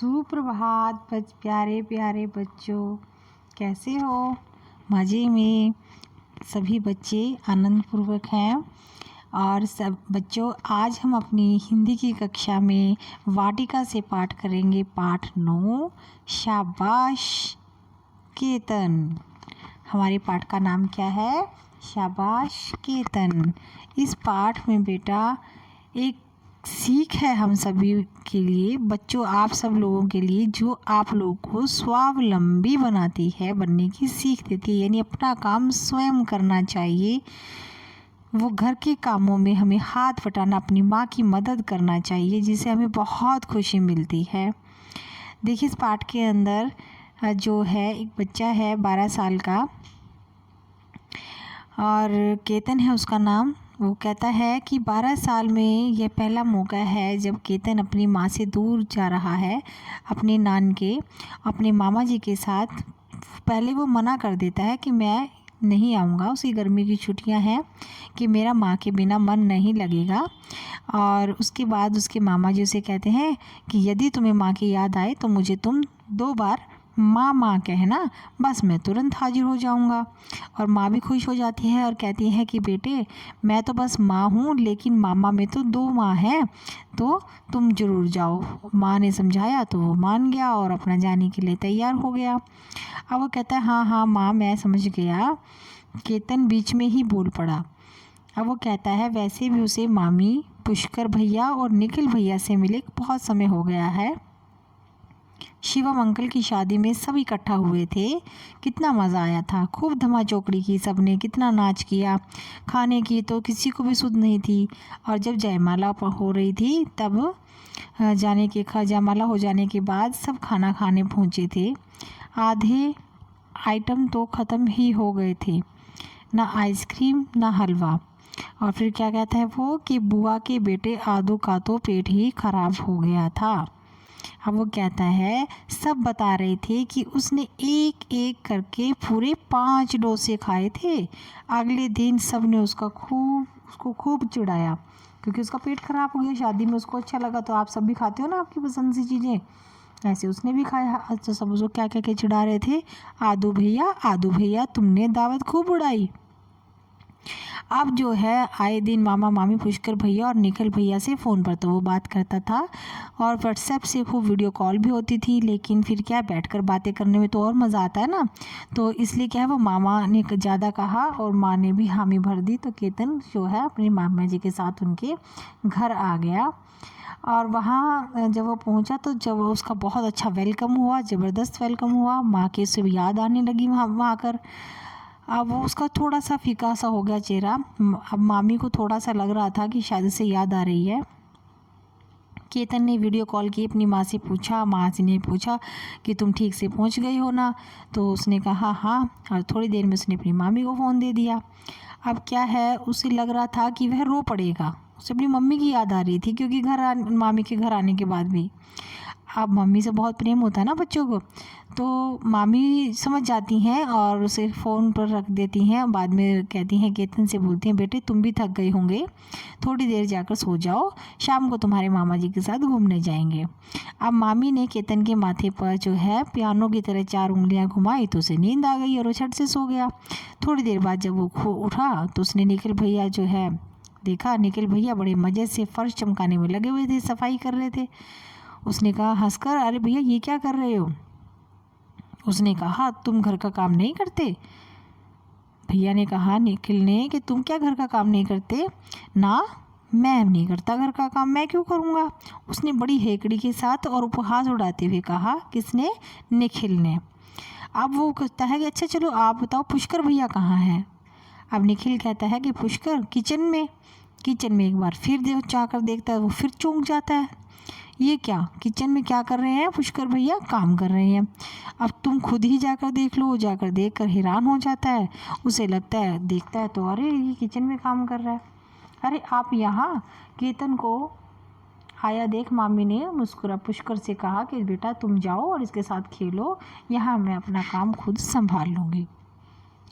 सुप्रभात प्यारे प्यारे बच्चों, कैसे हो? मज़े में सभी बच्चे आनंदपूर्वक हैं। और सब बच्चों, आज हम अपनी हिंदी की कक्षा में वाटिका से पाठ करेंगे। पाठ 9, शाबाश केतन। हमारे पाठ का नाम क्या है? शाबाश केतन। इस पाठ में बेटा एक सीख है हम सभी के लिए, बच्चों आप सब लोगों के लिए, जो आप लोगों को स्वावलंबी बनाती है, बनने की सीख देती है। यानी अपना काम स्वयं करना चाहिए। वो घर के कामों में हमें हाथ बटाना, अपनी माँ की मदद करना चाहिए, जिससे हमें बहुत खुशी मिलती है। देखिए इस पाठ के अंदर जो है एक बच्चा है 12 साल का, और केतन है उसका नाम। वो कहता है कि 12 साल में यह पहला मौका है जब केतन अपनी माँ से दूर जा रहा है, अपने अपने मामा जी के साथ। पहले वो मना कर देता है कि मैं नहीं आऊँगा, उसी गर्मी की छुट्टियां हैं, कि मेरा माँ के बिना मन नहीं लगेगा। और उसके बाद उसके मामा जी उसे कहते हैं कि यदि तुम्हें माँ की याद आए तो मुझे तुम 2 बार माँ माँ कहना, बस मैं तुरंत हाजिर हो जाऊंगा। और माँ भी खुश हो जाती है और कहती है कि बेटे मैं तो बस माँ हूँ, लेकिन मामा में तो 2 माँ हैं, तो तुम ज़रूर जाओ। माँ ने समझाया तो वो मान गया और अपना जाने के लिए तैयार हो गया। अब वो कहता है हाँ हाँ माँ मैं समझ गया। केतन बीच में ही बोल पड़ा। अब वो कहता है वैसे भी उसे मामी, पुष्कर भैया और निखिल भैया से मिले बहुत समय हो गया है। शिवम अंकल की शादी में सब इकट्ठा हुए थे, कितना मज़ा आया था। खूब धमा चौकड़ी की सबने, कितना नाच किया। खाने की तो किसी को भी सुध नहीं थी। और जब जयमाला हो रही थी तब जयमाला हो जाने के बाद सब खाना खाने पहुँचे थे। आधे आइटम तो ख़त्म ही हो गए थे, ना आइसक्रीम ना हलवा। और फिर क्या कहता है वो कि बुआ के बेटे आदू का तो पेट ही खराब हो गया था। अब वो कहता है सब बता रहे थे कि उसने एक एक करके पूरे 5 डोसे खाए थे। अगले दिन सब ने उसको खूब चिढ़ाया, क्योंकि उसका पेट खराब हो गया। शादी में उसको अच्छा लगा, तो आप सब भी खाते हो ना आपकी पसंद सी चीज़ें, ऐसे उसने भी खाया। तो सब उसको क्या क्या चिढ़ा रहे थे, आदू भैया तुमने दावत खूब उड़ाई। अब जो है आए दिन मामा मामी, पुष्कर भैया और निखिल भैया से फ़ोन पर तो वो बात करता था, और व्हाट्सएप से खूब वीडियो कॉल भी होती थी। लेकिन फिर क्या, बैठकर बातें करने में तो और मज़ा आता है ना। तो इसलिए क्या है, वो मामा ने ज़्यादा कहा और माँ ने भी हामी भर दी। तो केतन जो है अपने मामा जी के साथ उनके घर आ गया। और वहाँ जब वो पहुँचा तो जब उसका बहुत अच्छा वेलकम हुआ, ज़बरदस्त वेलकम हुआ। माँ की उसे याद आने लगी वहाँ आकर। अब वो उसका थोड़ा सा फीका सा हो गया चेहरा। अब मामी को थोड़ा सा लग रहा था कि शायद से याद आ रही है। केतन ने वीडियो कॉल की अपनी माँ से पूछा, माँ से ने पूछा कि तुम ठीक से पहुँच गई हो ना? तो उसने कहा हाँ, और थोड़ी देर में उसने अपनी मामी को फ़ोन दे दिया। अब क्या है, उसे लग रहा था कि वह रो पड़ेगा। उसे अपनी मम्मी की याद आ रही थी, क्योंकि मामी के घर आने के बाद भी अब मम्मी से बहुत प्रेम होता है ना बच्चों को, तो मामी समझ जाती हैं और उसे फ़ोन पर रख देती हैं। बाद में कहती हैं, केतन से बोलती हैं बेटे तुम भी थक गए होंगे, थोड़ी देर जाकर सो जाओ, शाम को तुम्हारे मामा जी के साथ घूमने जाएंगे। अब मामी ने केतन के माथे पर जो है पियानो की तरह 4 उंगलियां घुमाई, तो उसे नींद आ गई और वो झट से सो गया। थोड़ी देर बाद जब वो उठा तो उसने निखिल भैया जो है देखा। निखिल भैया बड़े मज़े से फर्श चमकाने में लगे हुए थे, सफाई कर रहे थे। उसने कहा हंसकर, अरे भैया ये क्या कर रहे हो? उसने कहा तुम घर का काम नहीं करते? भैया ने कहा निखिल ने कि तुम क्या घर का काम नहीं करते? ना, मैं नहीं करता घर का काम, मैं क्यों करूँगा? उसने बड़ी हेकड़ी के साथ और उपहास उड़ाते हुए कहा। किसने? निखिल ने। अब वो कहता है कि अच्छा चलो आप बताओ पुष्कर भैया कहाँ हैं? अब निखिल कहता है कि पुष्कर किचन में। एक बार फिर जाकर देखता है, वो फिर चौंक जाता है। ये क्या, किचन में क्या कर रहे हैं पुष्कर भैया? काम कर रहे हैं। अब तुम खुद ही जाकर देख लो। जाकर देखकर हैरान हो जाता है। उसे लगता है, देखता है तो अरे ये किचन में काम कर रहा है। अरे आप यहाँ? केतन को आया देख मामी ने मुस्कुरा पुष्कर से कहा कि बेटा तुम जाओ और इसके साथ खेलो, यहाँ मैं अपना काम खुद संभाल लूँगी।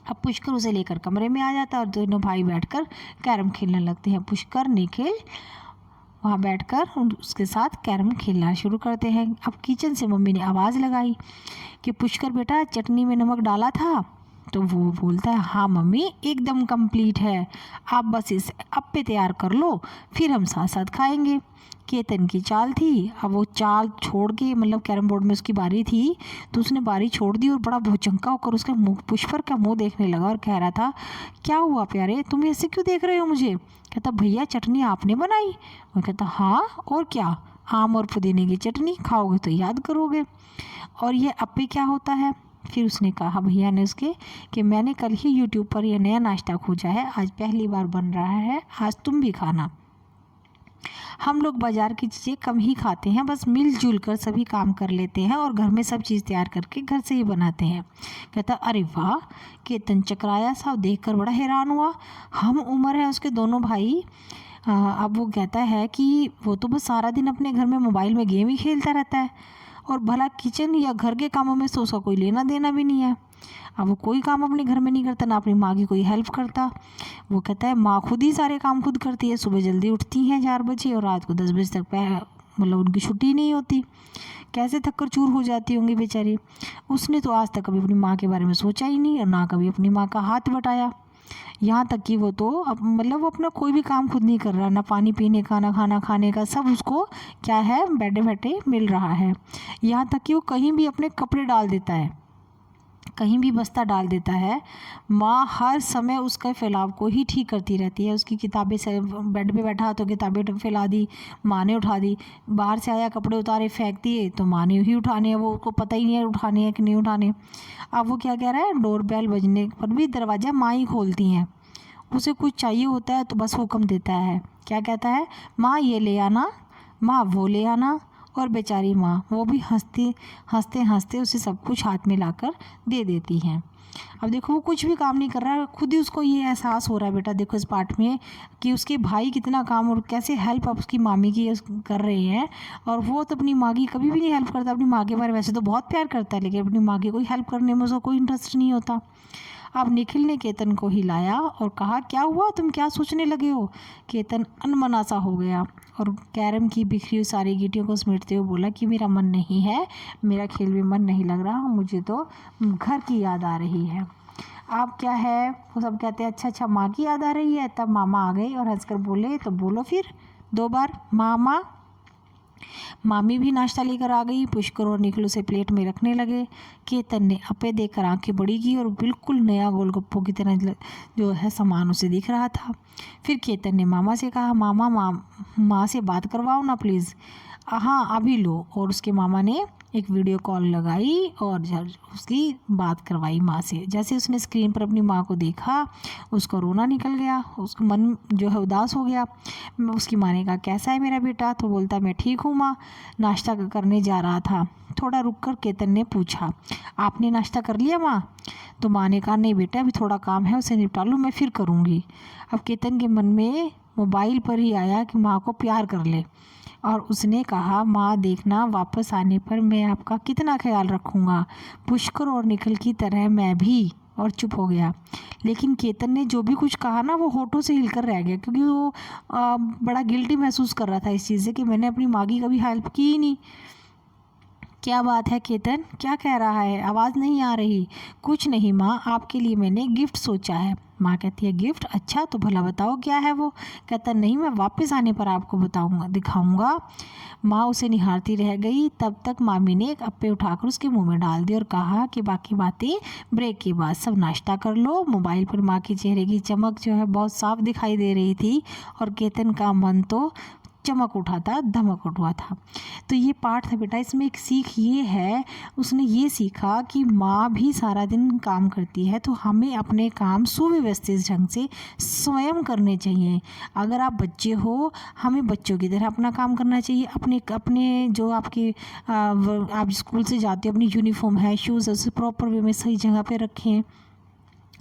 अब पुष्कर उसे लेकर कमरे में आ जाता है और दोनों भाई बैठकर कैरम खेलने लगते हैं। पुष्कर, निखिल वहाँ बैठकर उसके साथ कैरम खेलना शुरू करते हैं। अब किचन से मम्मी ने आवाज़ लगाई कि पुष्कर बेटा चटनी में नमक डाला था? तो वो बोलता है हाँ मम्मी एकदम कंप्लीट है, आप बस इसे अप्पे तैयार कर लो, फिर हम साथ साथ खाएंगे। केतन की चाल थी, अब वो चाल छोड़ के मतलब कैरम बोर्ड में उसकी बारी थी तो उसने बारी छोड़ दी और बड़ा भौचक्का होकर उसका मुँह पुष्कर का मुँह देखने लगा और कह रहा था क्या हुआ प्यारे, तुम ऐसे क्यों देख रहे हो मुझे? कहता भैया चटनी आपने बनाई? वो कहता हाँ और क्या, आम और पुदीने की चटनी खाओगे तो याद करोगे। और ये अप्पे क्या होता है? फिर उसने कहा भैया ने उसके कि मैंने कल ही यूट्यूब पर यह नया नाश्ता खोजा है, आज पहली बार बन रहा है, आज तुम भी खाना। हम लोग बाज़ार की चीज़ें कम ही खाते हैं, बस मिलजुल कर सभी काम कर लेते हैं और घर में सब चीज़ तैयार करके घर से ही बनाते हैं। कहता अरे वाह, केतन चकराया सा देख कर बड़ा हैरान हुआ। हम उम्र है उसके दोनों भाई। अब वो कहता है कि वो तो बस सारा दिन अपने घर में मोबाइल में गेम ही खेलता रहता है और भला किचन या घर के कामों में तो उसका कोई लेना देना भी नहीं है। अब वो कोई काम अपने घर में नहीं करता, ना अपनी माँ की कोई हेल्प करता। वो कहता है माँ खुद ही सारे काम खुद करती है, सुबह जल्दी उठती हैं 4 बजे और रात को 10 बजे तक मतलब उनकी छुट्टी नहीं होती। कैसे थक कर चूर हो जाती होंगी बेचारी। उसने तो आज तक कभी अपनी माँ के बारे में सोचा ही नहीं और ना कभी अपनी माँ का हाथ बटाया। यहाँ तक कि वो तो अब मतलब वो अपना कोई भी काम खुद नहीं कर रहा, ना पानी पीने का ना खाना खाने का, सब उसको क्या है बैठे बैठे मिल रहा है। यहाँ तक कि वो कहीं भी अपने कपड़े डाल देता है, कहीं भी बस्ता डाल देता है, माँ हर समय उसका फैलाव को ही ठीक करती रहती है। उसकी किताबें से बेड पे बैठा तो किताबें फैला दी, माँ ने उठा दी। बाहर से आया कपड़े उतारे फेंक दिए तो माँ ने ही उठाने हैं, वो उसको पता ही नहीं है उठाने हैं कि नहीं उठाने। अब वो क्या कह रहा है, डोर बेल बजने पर भी दरवाज़ा माँ ही खोलती हैं। उसे कुछ चाहिए होता है तो बस हुक्म देता है, क्या कहता है, माँ ये ले आना, माँ वो ले आना। और बेचारी माँ वो भी हंसते हंसते हंसते उसे सब कुछ हाथ में लाकर दे देती हैं। अब देखो वो कुछ भी काम नहीं कर रहा है, खुद ही उसको ये एहसास हो रहा है बेटा देखो इस पार्ट में कि उसके भाई कितना काम और कैसे हेल्प अब उसकी मामी की कर रहे हैं। और वो तो अपनी माँ की कभी भी नहीं हेल्प करता, अपनी माँ के बारे में वैसे तो बहुत प्यार करता है लेकिन अपनी माँ की कोई हेल्प करने में उसका कोई इंटरेस्ट नहीं होता। अब निखिल ने केतन को हिलाया और कहा क्या हुआ, तुम क्या सोचने लगे हो? केतन अनमना सा हो गया और कैरम की बिखरी हुई सारी गीटियों को समेटते हुए बोला कि मेरा मन नहीं है, मेरा खेल में मन नहीं लग रहा, मुझे तो घर की याद आ रही है। आप क्या है, वो सब कहते हैं अच्छा अच्छा माँ की याद आ रही है। तब मामा आ गए और हंसकर बोले तो बोलो फिर 2 बार मामा। मामी भी नाश्ता लेकर आ गई, पुष्कर और निखिल उसे प्लेट में रखने लगे। केतन ने अप्पे देखकर आंखें बड़ी की और बिल्कुल नया गोलगप्पों की तरह जो है सामान उसे दिख रहा था। फिर केतन ने मामा से कहा मामा माँ से बात करवाओ ना प्लीज़। हाँ अभी लो। और उसके मामा ने एक वीडियो कॉल लगाई और उसकी बात करवाई माँ से। जैसे उसने स्क्रीन पर अपनी माँ को देखा उसका रोना निकल गया, उसका मन जो है उदास हो गया। उसकी माँ ने कहा कैसा है मेरा बेटा? तो बोलता मैं ठीक हूँ माँ, नाश्ता करने जा रहा था। थोड़ा रुक कर केतन ने पूछा आपने नाश्ता कर लिया माँ? तो माँ ने कहा नहीं बेटा अभी थोड़ा काम है उसे निपटा लूँ मैं फिर करूँगी। अब केतन के मन में मोबाइल पर ही आया कि माँ को प्यार कर ले और उसने कहा माँ देखना वापस आने पर मैं आपका कितना ख्याल रखूँगा, पुष्कर और निखिल की तरह मैं भी। और चुप हो गया। लेकिन केतन ने जो भी कुछ कहा ना वो होठों से हिलकर रह गया क्योंकि वो बड़ा गिल्टी महसूस कर रहा था इस चीज़ से कि मैंने अपनी माँ की कभी हेल्प की ही नहीं। क्या बात है केतन, क्या कह रहा है? आवाज़ नहीं आ रही। कुछ नहीं माँ, आपके लिए मैंने गिफ्ट सोचा है। माँ कहती है गिफ्ट? अच्छा तो भला बताओ क्या है वो? कहता नहीं मैं वापस आने पर आपको बताऊँगा दिखाऊँगा। माँ उसे निहारती रह गई। तब तक मामी ने एक अप्पे उठाकर उसके मुंह में डाल दिया और कहा कि बाकी बातें ब्रेक के बाद, सब नाश्ता कर लो। मोबाइल पर माँ के चेहरे की चमक जो है बहुत साफ दिखाई दे रही थी और केतन का मन तो चमक उठा था, धमक उठा था। तो ये पाठ था बेटा, इसमें एक सीख ये है, उसने ये सीखा कि माँ भी सारा दिन काम करती है तो हमें अपने काम सुव्यवस्थित ढंग से स्वयं करने चाहिए। अगर आप बच्चे हो हमें बच्चों की तरह अपना काम करना चाहिए। अपने अपने जो आपके आप स्कूल से जाते हो अपनी यूनिफॉर्म है, शूज़ है, उसे प्रॉपर वे में सही जगह पे रखें।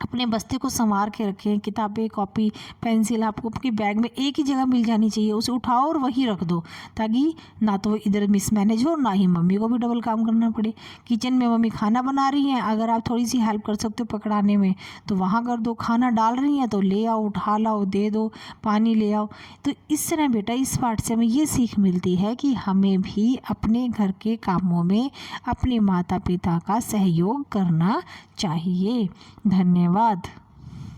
अपने बस्ते को संवार के रखें। किताबें, कॉपी, पेंसिल आपको आपकी बैग में एक ही जगह मिल जानी चाहिए, उसे उठाओ और वहीं रख दो, ताकि ना तो इधर मिसमैनेज हो, ना ही मम्मी को भी डबल काम करना पड़े। किचन में मम्मी खाना बना रही हैं, अगर आप थोड़ी सी हेल्प कर सकते हो पकड़ाने में तो वहाँ कर दो। खाना डाल रही हैं तो ले आओ, उठा लाओ, दे दो, पानी ले आओ। तो इस तरह बेटा इस पाठ से हमें ये सीख मिलती है कि हमें भी अपने घर के कामों में अपने माता पिता का सहयोग करना चाहिए। धन्यवाद।